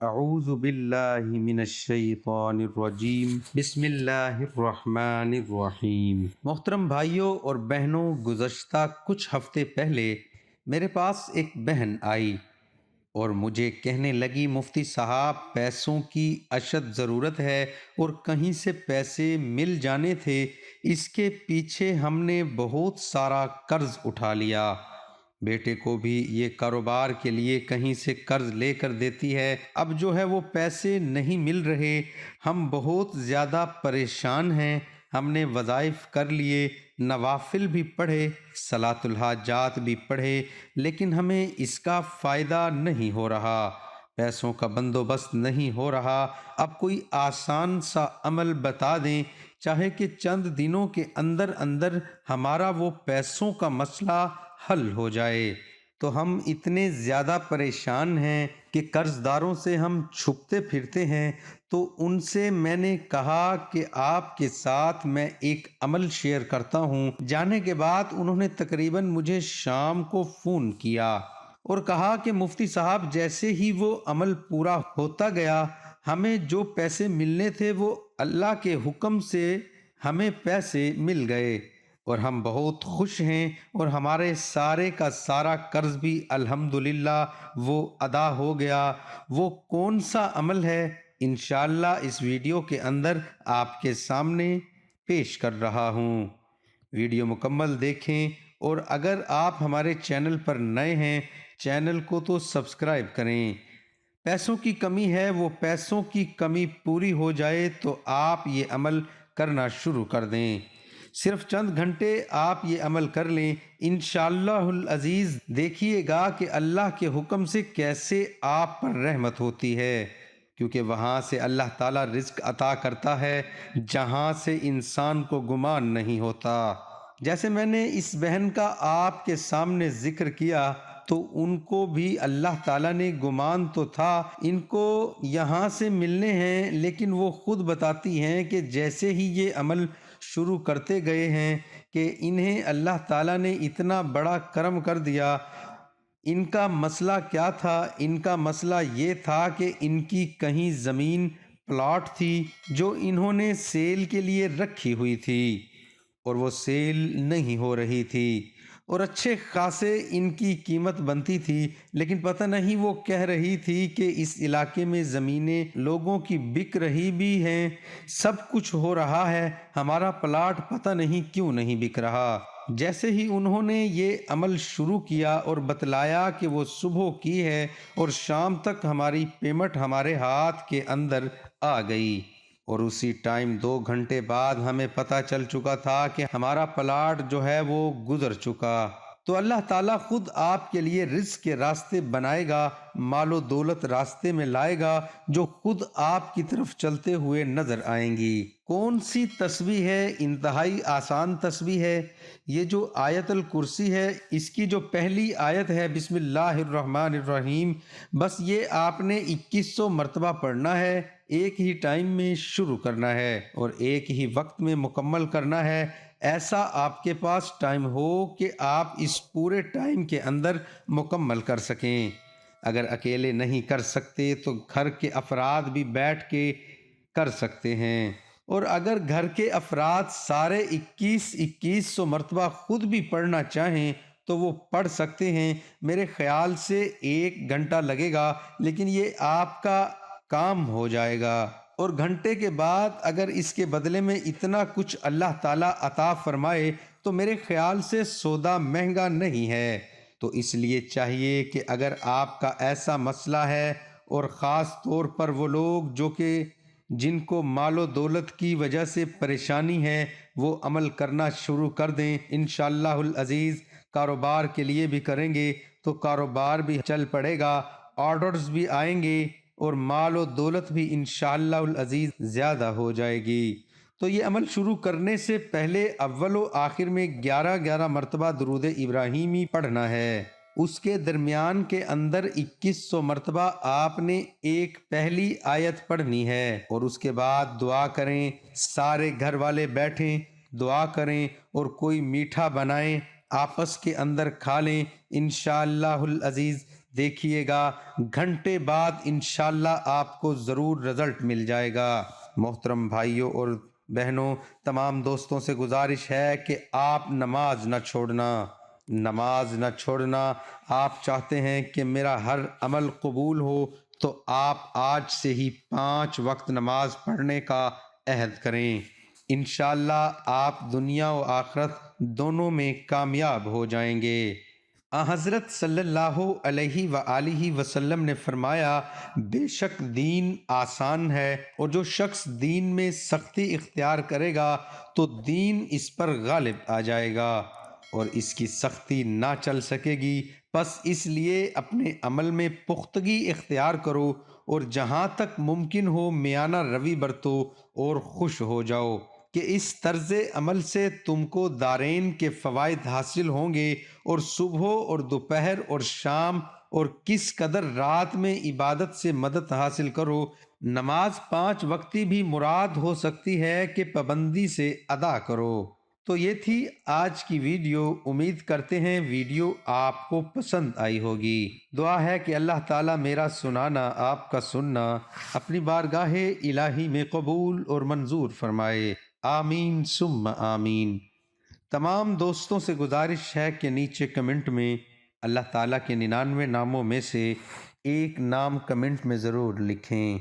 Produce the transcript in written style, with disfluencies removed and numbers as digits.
اعوذ باللہ من الشیطان الرجیم بسم اللہ الرحمن الرحیم۔ محترم بھائیوں اور بہنوں، گزشتہ کچھ ہفتے پہلے میرے پاس ایک بہن آئی اور مجھے کہنے لگی مفتی صاحب پیسوں کی اشد ضرورت ہے اور کہیں سے پیسے مل جانے تھے، اس کے پیچھے ہم نے بہت سارا قرض اٹھا لیا۔ بیٹے کو بھی یہ کاروبار کے لیے کہیں سے قرض لے کر دیتی ہے، اب جو ہے وہ پیسے نہیں مل رہے، ہم بہت زیادہ پریشان ہیں۔ ہم نے وظائف کر لیے، نوافل بھی پڑھے، صلاۃ الحاجات بھی پڑھے، لیکن ہمیں اس کا فائدہ نہیں ہو رہا، پیسوں کا بندوبست نہیں ہو رہا۔ اب کوئی آسان سا عمل بتا دیں، چاہے کہ چند دنوں کے اندر اندر ہمارا وہ پیسوں کا مسئلہ حل ہو جائے۔ تو ہم اتنے زیادہ پریشان ہیں کہ قرض داروں سے ہم چھپتے پھرتے ہیں، تو ان سے میں نے کہا کہ آپ کے ساتھ میں ایک عمل شیئر کرتا ہوں۔ جانے کے بعد انہوں نے تقریباً مجھے شام کو فون کیا اور کہا کہ مفتی صاحب جیسے ہی وہ عمل پورا ہوتا گیا، ہمیں جو پیسے ملنے تھے وہ اللہ کے حکم سے ہمیں پیسے مل گئے اور ہم بہت خوش ہیں، اور ہمارے سارے کا سارا قرض بھی الحمدللہ وہ ادا ہو گیا۔ وہ کون سا عمل ہے انشاءاللہ اس ویڈیو کے اندر آپ کے سامنے پیش کر رہا ہوں، ویڈیو مکمل دیکھیں، اور اگر آپ ہمارے چینل پر نئے ہیں چینل کو تو سبسکرائب کریں۔ پیسوں کی کمی ہے، وہ پیسوں کی کمی پوری ہو جائے تو آپ یہ عمل کرنا شروع کر دیں۔ صرف چند گھنٹے آپ یہ عمل کر لیں، انشاءاللہ العزیز دیکھیے گا کہ اللہ کے حکم سے کیسے آپ پر رحمت ہوتی ہے، کیونکہ وہاں سے اللہ تعالیٰ رزق عطا کرتا ہے جہاں سے انسان کو گمان نہیں ہوتا۔ جیسے میں نے اس بہن کا آپ کے سامنے ذکر کیا تو ان کو بھی اللہ تعالیٰ نے گمان تو تھا ان کو یہاں سے ملنے ہیں، لیکن وہ خود بتاتی ہیں کہ جیسے ہی یہ عمل شروع کرتے گئے ہیں کہ انہیں اللہ تعالیٰ نے اتنا بڑا کرم کر دیا۔ ان کا مسئلہ کیا تھا؟ ان کا مسئلہ یہ تھا کہ ان کی کہیں زمین پلاٹ تھی جو انہوں نے سیل کے لیے رکھی ہوئی تھی اور وہ سیل نہیں ہو رہی تھی، اور اچھے خاصے ان کی قیمت بنتی تھی، لیکن پتہ نہیں وہ کہہ رہی تھی کہ اس علاقے میں زمینیں لوگوں کی بک رہی بھی ہیں، سب کچھ ہو رہا ہے، ہمارا پلاٹ پتہ نہیں کیوں نہیں بک رہا۔ جیسے ہی انہوں نے یہ عمل شروع کیا اور بتلایا کہ وہ صبح کی ہے اور شام تک ہماری پیمنٹ ہمارے ہاتھ کے اندر آ گئی، اور اسی ٹائم 2 گھنٹے بعد ہمیں پتہ چل چکا تھا کہ ہمارا پلاٹ جو ہے وہ گزر چکا۔ تو اللہ تعالیٰ خود آپ کے لیے رزق کے راستے بنائے گا، مال و دولت راستے میں لائے گا، جو خود آپ کی طرف چلتے ہوئے نظر آئیں گی۔ کون سی تسبیح ہے؟ انتہائی آسان تسبیح ہے۔ یہ جو آیت الکرسی ہے، اس کی جو پہلی آیت ہے بسم اللہ الرحمن الرحیم، بس یہ آپ نے 2100 مرتبہ پڑھنا ہے، ایک ہی ٹائم میں شروع کرنا ہے اور ایک ہی وقت میں مکمل کرنا ہے۔ ایسا آپ کے پاس ٹائم ہو کہ آپ اس پورے ٹائم کے اندر مکمل کر سکیں۔ اگر اکیلے نہیں کر سکتے تو گھر کے افراد بھی بیٹھ کے کر سکتے ہیں، اور اگر گھر کے افراد سارے 2100 مرتبہ خود بھی پڑھنا چاہیں تو وہ پڑھ سکتے ہیں۔ میرے خیال سے 1 گھنٹہ لگے گا، لیکن یہ آپ کا کام ہو جائے گا، اور گھنٹے کے بعد اگر اس کے بدلے میں اتنا کچھ اللہ تعالیٰ عطا فرمائے تو میرے خیال سے سودا مہنگا نہیں ہے۔ تو اس لیے چاہیے کہ اگر آپ کا ایسا مسئلہ ہے، اور خاص طور پر وہ لوگ جو کہ جن کو مال و دولت کی وجہ سے پریشانی ہے، وہ عمل کرنا شروع کر دیں، انشاءاللہ العزیز کاروبار کے لیے بھی کریں گے تو کاروبار بھی چل پڑے گا، آرڈرز بھی آئیں گے، اور مال و دولت بھی انشاءاللہ العزیز زیادہ ہو جائے گی۔ تو یہ عمل شروع کرنے سے پہلے اول و آخر میں 11 مرتبہ درود ابراہیمی پڑھنا ہے، اس کے درمیان کے اندر 2100 مرتبہ آپ نے ایک پہلی آیت پڑھنی ہے، اور اس کے بعد دعا کریں، سارے گھر والے بیٹھیں دعا کریں، اور کوئی میٹھا بنائیں آپس کے اندر کھا لیں، انشاءاللہ العزیز دیکھیے گا گھنٹے بعد انشاءاللہ آپ کو ضرور رزلٹ مل جائے گا۔ محترم بھائیوں اور بہنوں، تمام دوستوں سے گزارش ہے کہ آپ نماز نہ چھوڑنا، نماز نہ چھوڑنا۔ آپ چاہتے ہیں کہ میرا ہر عمل قبول ہو تو آپ آج سے ہی 5 وقت نماز پڑھنے کا عہد کریں۔ انشاءاللہ آپ دنیا و آخرت دونوں میں کامیاب ہو جائیں گے۔ حضرت صلی اللہ علیہ وآلہ وسلم نے فرمایا، بے شک دین آسان ہے، اور جو شخص دین میں سختی اختیار کرے گا تو دین اس پر غالب آ جائے گا اور اس کی سختی نہ چل سکے گی۔ بس اس لیے اپنے عمل میں پختگی اختیار کرو اور جہاں تک ممکن ہو میانہ روی برتو اور خوش ہو جاؤ کہ اس طرز عمل سے تم کو دارین کے فوائد حاصل ہوں گے، اور صبح اور دوپہر اور شام اور کس قدر رات میں عبادت سے مدد حاصل کرو۔ نماز 5 وقتی بھی مراد ہو سکتی ہے کہ پابندی سے ادا کرو۔ تو یہ تھی آج کی ویڈیو۔ امید کرتے ہیں ویڈیو آپ کو پسند آئی ہوگی۔ دعا ہے کہ اللہ تعالیٰ میرا سنانا، آپ کا سننا اپنی بارگاہ الہی میں قبول اور منظور فرمائے۔ آمین ثم آمین۔ تمام دوستوں سے گزارش ہے کہ نیچے کمنٹ میں اللہ تعالیٰ کے 99 ناموں میں سے ایک نام کمنٹ میں ضرور لکھیں۔